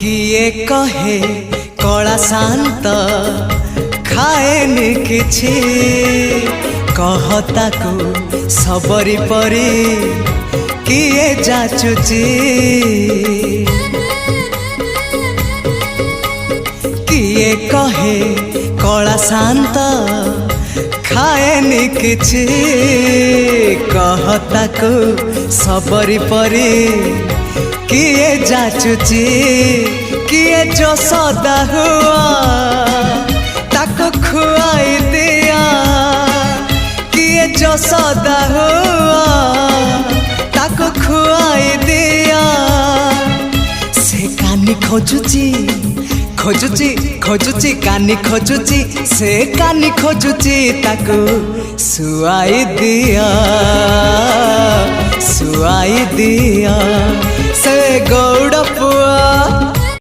किए कहे कला शांत खाएनि किछि कहता को सबरी परी किए जाचुची किए कहे कला शांत खाएनि किछि कहता को सबरी परी किए जाचुची किए जो सदा हुआ ताको खुआई दिया किए जो सदा हुआ ताको खुआई दिया से कानी खोजुची खोजुची खोजुची कानी खोजुची से कानी खोजुची ताको सुआई दिया से गौड़ पुआ।